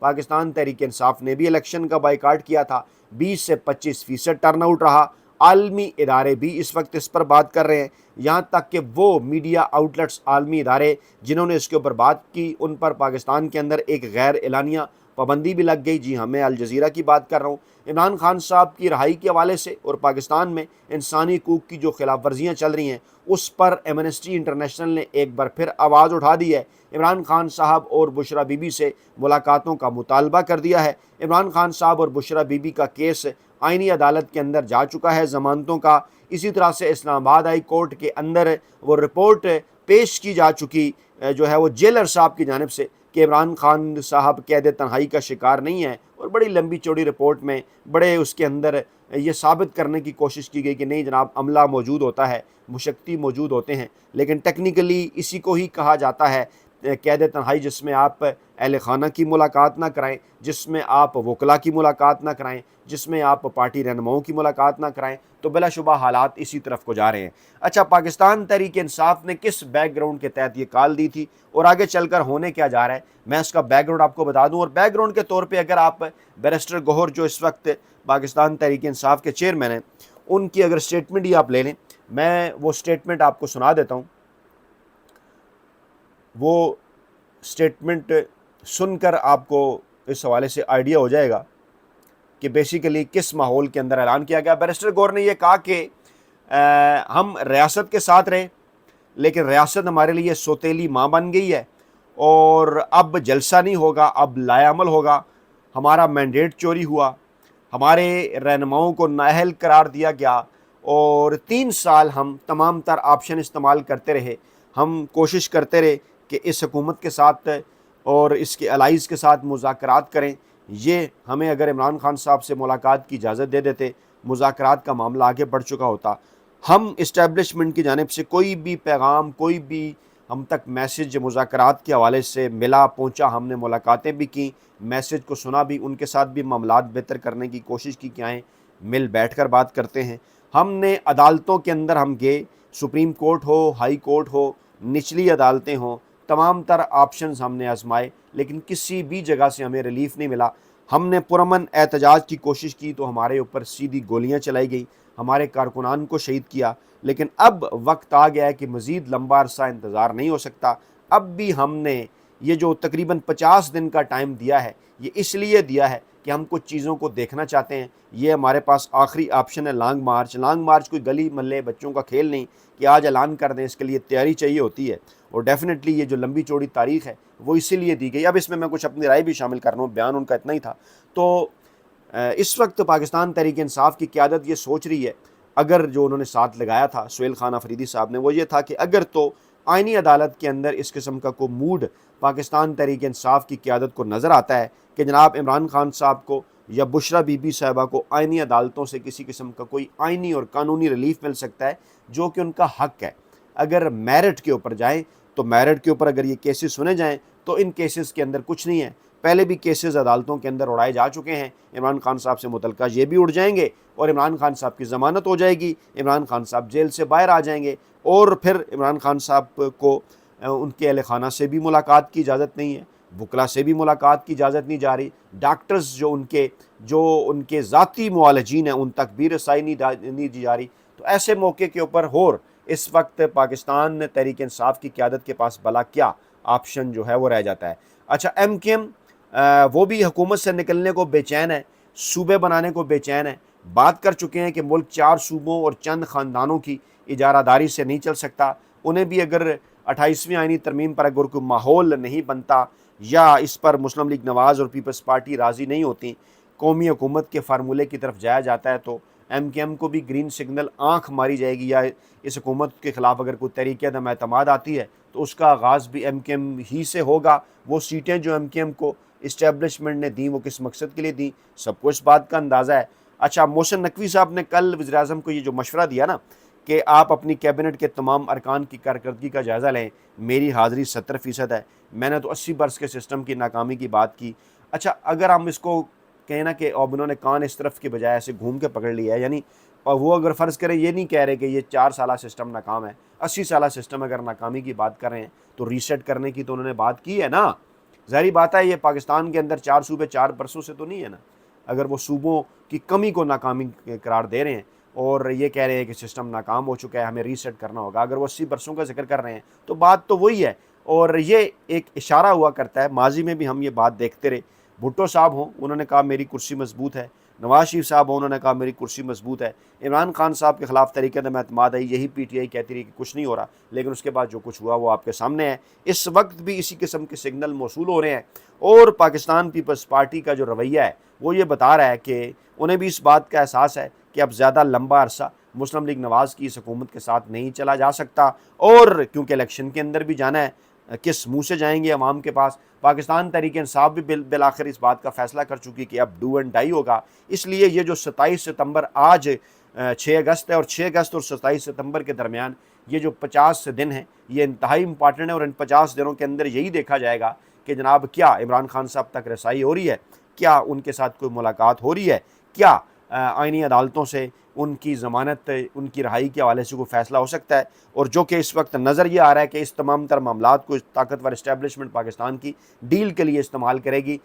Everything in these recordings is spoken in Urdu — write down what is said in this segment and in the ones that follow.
پاکستان تحریک انصاف نے بھی الیکشن کا بائیکاٹ کیا تھا، 20 سے 25% ٹرن آؤٹ رہا۔ عالمی ادارے بھی اس وقت اس پر بات کر رہے ہیں، یہاں تک کہ وہ میڈیا آؤٹلیٹس، عالمی ادارے جنہوں نے اس کے اوپر بات کی، ان پر پاکستان کے اندر ایک غیر اعلانیہ پابندی بھی لگ گئی۔ جی ہاں، میں الجزیرہ کی بات کر رہا ہوں۔ عمران خان صاحب کی رہائی کے حوالے سے اور پاکستان میں انسانی حقوق کی جو خلاف ورزیاں چل رہی ہیں، اس پر ایمنسٹی انٹرنیشنل نے ایک بار پھر آواز اٹھا دی ہے۔ عمران خان صاحب اور بشرا بی بی سے ملاقاتوں کا مطالبہ کر دیا ہے۔ عمران خان صاحب اور بشرا بی بی کا کیس آئینی عدالت کے اندر جا چکا ہے ضمانتوں کا۔ اسی طرح سے اسلام آباد ہائی کورٹ کے اندر وہ رپورٹ پیش کی جا چکی جو ہے وہ جیلر صاحب کی جانب سے کہ عمران خان صاحب قید تنہائی کا شکار نہیں ہے، اور بڑی لمبی چوڑی رپورٹ میں بڑے اس کے اندر یہ ثابت کرنے کی کوشش کی گئی کہ نہیں جناب، عملہ موجود ہوتا ہے، مشقتی موجود ہوتے ہیں، لیکن ٹیکنیکلی اسی کو ہی کہا جاتا ہے قید تنہائی، جس میں آپ اہل خانہ کی ملاقات نہ کرائیں، جس میں آپ وکلاء کی ملاقات نہ کرائیں، جس میں آپ پارٹی رہنماؤں کی ملاقات نہ کرائیں، تو بلا شبہ حالات اسی طرف کو جا رہے ہیں۔ اچھا، پاکستان تحریک انصاف نے کس بیک گراؤنڈ کے تحت یہ کال دی تھی اور آگے چل کر ہونے کیا جا رہا ہے، میں اس کا بیک گراؤنڈ آپ کو بتا دوں۔ اور بیک گراؤنڈ کے طور پہ اگر آپ بیرسٹر گوہر جو اس وقت پاکستان تحریک انصاف کے چیئرمین ہیں، ان کی اگر سٹیٹمنٹ ہی آپ لے لیں، میں وہ سٹیٹمنٹ آپ کو سنا دیتا ہوں۔ وہ سٹیٹمنٹ سن کر آپ کو اس حوالے سے آئیڈیا ہو جائے گا کہ بیسیکلی کس ماحول کے اندر اعلان کیا گیا۔ بیرسٹر گوہر نے یہ کہا کہ ہم ریاست کے ساتھ رہے، لیکن ریاست ہمارے لیے سوتیلی ماں بن گئی ہے، اور اب جلسہ نہیں ہوگا، اب لایا عمل ہوگا۔ ہمارا مینڈیٹ چوری ہوا، ہمارے رہنماؤں کو نااہل قرار دیا گیا، اور 3 سال ہم تمام تر آپشن استعمال کرتے رہے۔ ہم کوشش کرتے رہے کہ اس حکومت کے ساتھ اور اس کے الائز کے ساتھ مذاکرات کریں۔ یہ ہمیں اگر عمران خان صاحب سے ملاقات کی اجازت دے دیتے، مذاکرات کا معاملہ آگے بڑھ چکا ہوتا۔ ہم اسٹیبلشمنٹ کی جانب سے کوئی بھی پیغام، کوئی بھی ہم تک میسج مذاکرات کے حوالے سے ملا پہنچا، ہم نے ملاقاتیں بھی کی، میسج کو سنا بھی، ان کے ساتھ بھی معاملات بہتر کرنے کی کوشش کی کہ آئیں مل بیٹھ کر بات کرتے ہیں۔ ہم نے عدالتوں کے اندر ہم گئے، سپریم کورٹ ہو، ہائی کورٹ ہو، نچلی عدالتیں ہوں، تمام تر آپشنز ہم نے آزمائے، لیکن کسی بھی جگہ سے ہمیں ریلیف نہیں ملا۔ ہم نے پرامن احتجاج کی کوشش کی تو ہمارے اوپر سیدھی گولیاں چلائی گئی، ہمارے کارکنان کو شہید کیا۔ لیکن اب وقت آ گیا ہے کہ مزید لمبا عرصہ انتظار نہیں ہو سکتا۔ اب بھی ہم نے یہ جو تقریباً 50 دن کا ٹائم دیا ہے، یہ اس لیے دیا ہے کہ ہم کچھ چیزوں کو دیکھنا چاہتے ہیں۔ یہ ہمارے پاس آخری آپشن ہے لانگ مارچ۔ لانگ مارچ کوئی گلی محلے بچوں کا کھیل نہیں کہ آج اعلان کر دیں، اس کے لیے تیاری چاہیے ہوتی ہے، اور ڈیفینیٹلی یہ جو لمبی چوڑی تاریخ ہے وہ اسی لیے دی گئی۔ اب اس میں کچھ اپنی رائے بھی شامل کر رہا ہوں، بیان ان کا اتنا ہی تھا۔ تو اس وقت پاکستان تحریک انصاف کی قیادت یہ سوچ رہی ہے، اگر جو انہوں نے ساتھ لگایا تھا سہیل خان افریدی صاحب نے، وہ یہ تھا کہ اگر تو آئینی عدالت کے اندر اس قسم کا کوئی موڈ پاکستان تحریک انصاف کی قیادت کو نظر آتا ہے کہ جناب عمران خان صاحب کو یا بشرا بی بی صاحبہ کو آئینی عدالتوں سے کسی قسم کا کوئی آئینی اور قانونی ریلیف مل سکتا ہے جو کہ ان کا حق ہے، اگر میرٹ کے اوپر جائیں تو میرٹ کے اوپر اگر یہ کیسز سنے جائیں تو ان کیسز کے اندر کچھ نہیں ہے۔ پہلے بھی کیسز عدالتوں کے اندر اڑائے جا چکے ہیں، عمران خان صاحب سے متعلقہ یہ بھی اڑ جائیں گے، اور عمران خان صاحب کی ضمانت ہو جائے گی، عمران خان صاحب جیل سے باہر آ جائیں گے، اور پھر عمران خان صاحب کو ان کے اہل خانہ سے بھی ملاقات کی اجازت نہیں ہے، وکلا سے بھی ملاقات کی اجازت نہیں جا رہی، ڈاکٹرز جو ان کے ذاتی معالجین ہیں ان تک بھی رسائی نہیں دی جا رہی۔ تو ایسے موقع کے اوپر اس وقت پاکستان تحریک انصاف کی قیادت کے پاس بلا کیا آپشن جو ہے وہ رہ جاتا ہے۔ اچھا، ایم کیو ایم وہ بھی حکومت سے نکلنے کو بے چین ہے، صوبے بنانے کو بے چین ہے، بات کر چکے ہیں کہ ملک 4 صوبوں اور چند خاندانوں کی اجارہ داری سے نہیں چل سکتا۔ انہیں بھی اگر 28ویں آئینی ترمیم پر اگر کوئی ماحول نہیں بنتا یا اس پر مسلم لیگ نواز اور پیپلز پارٹی راضی نہیں ہوتی، قومی حکومت کے فارمولے کی طرف جایا جاتا ہے، تو ایم کیو ایم کو بھی گرین سگنل آنکھ ماری جائے گی، یا اس حکومت کے خلاف اگر کوئی تحریک عدم اعتماد آتی ہے تو اس کا آغاز بھی ایم کیو ایم ہی سے ہوگا۔ وہ سیٹیں جو ایم کیو ایم کو اسٹیبلشمنٹ نے دیں وہ کس مقصد کے لیے دیں، سب کو اس بات کا اندازہ ہے۔ اچھا، محسن نقوی صاحب نے کل وزیر اعظم کو یہ جو مشورہ دیا نا کہ آپ اپنی کیبنٹ کے تمام ارکان کی کارکردگی کا جائزہ لیں، میری حاضری 70% ہے، میں نے تو 80 برس کے سسٹم کی ناکامی کی بات کی۔ اچھا، اگر ہم اس کو کہیں نا کہ اب انہوں نے کان اس طرف کے بجائے ایسے گھوم کے پکڑ لیا ہے، یعنی اور وہ اگر فرض کریں یہ نہیں کہہ رہے کہ یہ 4 سالہ سسٹم ناکام ہے، 80 سالہ سسٹم اگر ناکامی کی بات کر رہے ہیں تو ریسیٹ کرنے کی تو انہوں نے بات کی ہے نا۔ ظاہری بات ہے یہ پاکستان کے اندر 4 صوبے 4 برسوں سے تو نہیں ہے نا. اگر وہ صوبوں کی کمی کو ناکامی قرار دے رہے ہیں اور یہ کہہ رہے ہیں کہ سسٹم ناکام ہو چکا ہے, ہمیں ریسیٹ کرنا ہوگا, اگر وہ 80 برسوں کا ذکر کر رہے ہیں تو بات تو وہی ہے. اور یہ ایک اشارہ ہوا کرتا ہے, ماضی میں بھی ہم یہ بات دیکھتے رہے. بھٹو صاحب ہوں, انہوں نے کہا میری کرسی مضبوط ہے. نواز شریف صاحب ہوں, انہوں نے کہا میری کرسی مضبوط ہے. عمران خان صاحب کے خلاف طریقے میں اعتماد ہے, یہی پی ٹی آئی کہتی رہی کہ کچھ نہیں ہو رہا, لیکن اس کے بعد جو کچھ ہوا وہ آپ کے سامنے ہے. اس وقت بھی اسی قسم کے سگنل موصول ہو رہے ہیں, اور پاکستان پیپلز پارٹی کا جو رویہ ہے وہ یہ بتا رہا ہے کہ انہیں بھی اس بات کا احساس ہے کہ اب زیادہ لمبا عرصہ مسلم لیگ نواز کی اس حکومت کے ساتھ نہیں چلا جا سکتا, اور کیونکہ الیکشن کے اندر بھی جانا ہے, کس منہ سے جائیں گے عوام کے پاس. پاکستان تحریک انصاف بھی بالآخر اس بات کا فیصلہ کر چکی کہ اب ڈو اینڈ ڈائی ہوگا. اس لیے یہ جو 27 ستمبر آج 6 اگست ہے, اور 6 اگست اور 27 ستمبر کے درمیان یہ جو 50 دن ہیں یہ انتہائی امپارٹنٹ ہے, اور ان 50 دنوں کے اندر یہی دیکھا جائے گا کہ جناب کیا عمران خان صاحب تک رسائی ہو رہی ہے, کیا ان کے ساتھ کوئی ملاقات ہو رہی ہے, کیا آئینی عدالتوں سے ان کی ضمانت, ان کی رہائی کے حوالے سے کوئی فیصلہ ہو سکتا ہے. اور جو کہ اس وقت نظر یہ آ رہا ہے کہ اس تمام تر معاملات کو طاقتور اسٹیبلشمنٹ پاکستان کی ڈیل کے لیے استعمال کرے گی,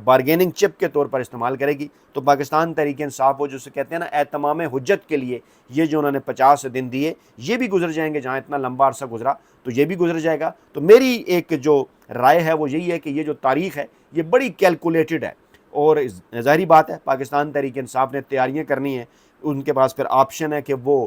بارگیننگ چپ کے طور پر استعمال کرے گی. تو پاکستان تحریک انصاف وہ جو سے کہتے ہیں نا اہتمام حجت کے لیے یہ جو انہوں نے 50 دن دیے یہ بھی گزر جائیں گے, جہاں اتنا لمبا عرصہ گزرا تو یہ بھی گزر جائے گا. تو میری ایک جو رائے ہے وہ یہی ہے کہ یہ جو تاریخ ہے یہ بڑی کیلکولیٹڈ ہے, اور ظاہری بات ہے پاکستان تحریک انصاف نے تیاریاں کرنی ہیں. ان کے پاس پھر آپشن ہے کہ وہ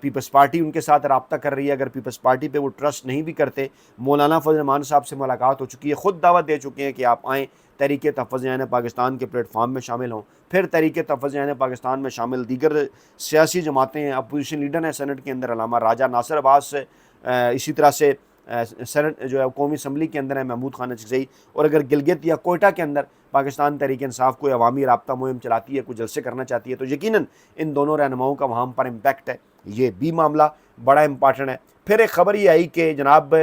پیپلز پارٹی ان کے ساتھ رابطہ کر رہی ہے. اگر پیپلز پارٹی پہ وہ ٹرسٹ نہیں بھی کرتے, مولانا فضل الرحمان صاحب سے ملاقات ہو چکی ہے, خود دعوت دے چکے ہیں کہ آپ آئیں, تحریک تحفظ عین پاکستان کے پلیٹ فارم میں شامل ہوں. پھر تحریک تحفظ عین پاکستان میں شامل دیگر سیاسی جماعتیں ہیں, اپوزیشن لیڈر ہیں سینٹ کے اندر علامہ راجہ ناصر عباس سے, اسی طرح سے سینٹ جو ہے قومی اسمبلی کے اندر ہے محمود خان اچکزئی, اور اگر گلگت یا کوئٹہ کے اندر پاکستان تحریک انصاف کوئی عوامی رابطہ مہم چلاتی ہے, کوئی جلسے کرنا چاہتی ہے, تو یقیناً ان دونوں رہنماؤں کا وہاں پر امپیکٹ ہے. یہ بھی معاملہ بڑا امپارٹنٹ ہے. پھر ایک خبر یہ آئی کہ جناب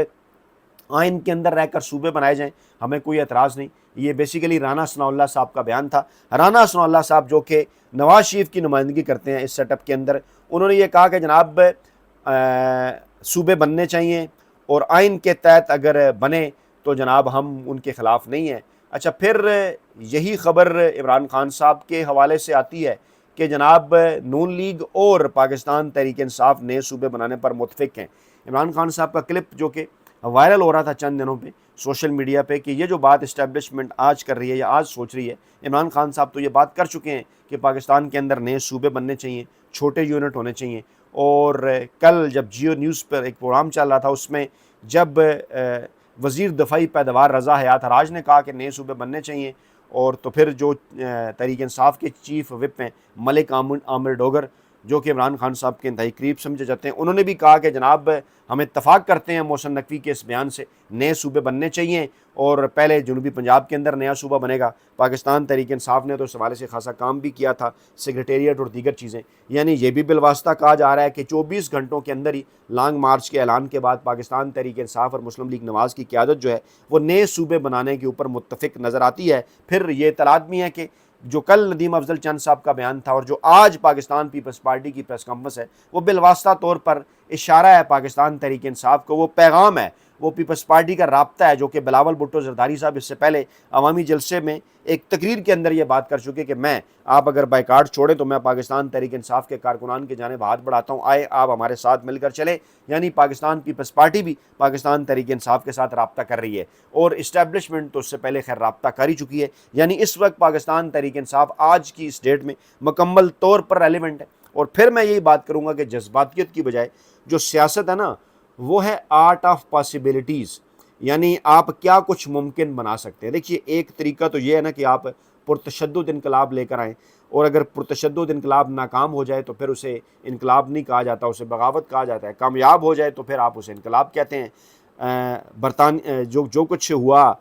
آئین کے اندر رہ کر صوبے بنائے جائیں, ہمیں کوئی اعتراض نہیں. یہ بیسیکلی رانا ثناء اللہ صاحب کا بیان تھا. رانا ثناء اللہ صاحب جو کہ نواز شریف کی نمائندگی کرتے ہیں اس سیٹ اپ کے اندر, انہوں نے یہ کہا کہ جناب صوبے بننے چاہیے, اور آئین کے تحت اگر بنے تو جناب ہم ان کے خلاف نہیں ہیں. اچھا, پھر یہی خبر عمران خان صاحب کے حوالے سے آتی ہے کہ جناب نون لیگ اور پاکستان تحریک انصاف نئے صوبے بنانے پر متفق ہیں. عمران خان صاحب کا کلپ جو کہ وائرل ہو رہا تھا چند دنوں پہ سوشل میڈیا پہ کہ یہ جو بات اسٹیبلشمنٹ آج کر رہی ہے یا آج سوچ رہی ہے, عمران خان صاحب تو یہ بات کر چکے ہیں کہ پاکستان کے اندر نئے صوبے بننے چاہیے, چھوٹے یونٹ ہونے چاہیے. اور کل جب جیو نیوز پر ایک پروگرام چل رہا تھا اس میں جب وزیر دفاعی پیداوار رضا حیات حراج نے کہا کہ نئے صوبے بننے چاہیے, اور تو پھر جو تحریک انصاف کے چیف وپ ہیں ملک عامر ڈوگر جو کہ عمران خان صاحب کے انتہائی قریب سمجھے جاتے ہیں, انہوں نے بھی کہا کہ جناب ہم اتفاق کرتے ہیں محسن نقوی کے اس بیان سے, نئے صوبے بننے چاہیے, اور پہلے جنوبی پنجاب کے اندر نیا صوبہ بنے گا. پاکستان تحریک انصاف نے تو اس حوالے سے خاصا کام بھی کیا تھا, سیکریٹریٹ اور دیگر چیزیں. یعنی یہ بھی بالواسطہ کہا جا رہا ہے کہ 24 گھنٹوں کے اندر ہی لانگ مارچ کے اعلان کے بعد پاکستان تحریک انصاف اور مسلم لیگ نواز کی قیادت جو ہے وہ نئے صوبے بنانے کے اوپر متفق نظر آتی ہے. پھر یہ اطلاعات بھی ہیں کہ جو کل ندیم افضل چند صاحب کا بیان تھا اور جو آج پاکستان پیپلز پارٹی کی پریس کانفرنس ہے وہ بالواسطہ طور پر اشارہ ہے پاکستان تحریک انصاف کو, وہ پیغام ہے, وہ پیپلز پارٹی کا رابطہ ہے, جو کہ بلاول بھٹو زرداری صاحب اس سے پہلے عوامی جلسے میں ایک تقریر کے اندر یہ بات کر چکے کہ آپ اگر بائیکاٹ چھوڑیں تو میں پاکستان تحریک انصاف کے کارکنان کی جانب ہاتھ بڑھاتا ہوں, آئے آپ ہمارے ساتھ مل کر چلے. یعنی پاکستان پیپلز پارٹی بھی پاکستان تحریک انصاف کے ساتھ رابطہ کر رہی ہے, اور اسٹیبلشمنٹ تو اس سے پہلے خیر رابطہ کر ہی چکی ہے. یعنی اس وقت پاکستان تحریک انصاف آج کی اس ڈیٹ میں مکمل طور پر ریلیونٹ ہے. اور پھر میں یہی بات کروں گا کہ جذباتیت کی بجائے جو سیاست ہے نا وہ ہے آرٹ آف پاسبلٹیز, یعنی آپ کیا کچھ ممکن بنا سکتے ہیں. دیکھیے ایک طریقہ تو یہ ہے نا کہ آپ پرتشدد انقلاب لے کر آئیں, اور اگر پرتشدد انقلاب ناکام ہو جائے تو پھر اسے انقلاب نہیں کہا جاتا, اسے بغاوت کہا جاتا ہے. کامیاب ہو جائے تو پھر آپ اسے انقلاب کہتے ہیں. جو کچھ ہوا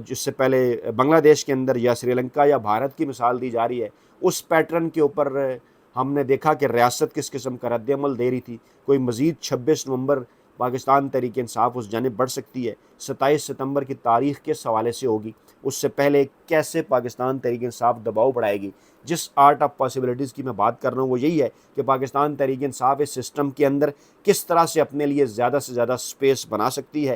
جس سے پہلے بنگلہ دیش کے اندر یا سری لنکا یا بھارت کی مثال دی جا رہی ہے, اس پیٹرن کے اوپر ہم نے دیکھا کہ ریاست کس قسم کا رد عمل دے رہی تھی. کوئی مزید 26 نومبر پاکستان تحریک انصاف اس جانب بڑھ سکتی ہے, 27 ستمبر کی تاریخ کس حوالے سے ہوگی, اس سے پہلے کیسے پاکستان تحریک انصاف دباؤ بڑھائے گی. جس آرٹ آف پاسبلٹیز کی میں بات کر رہا ہوں وہ یہی ہے کہ پاکستان تحریک انصاف اس سسٹم کے اندر کس طرح سے اپنے لیے زیادہ سے زیادہ سپیس بنا سکتی ہے,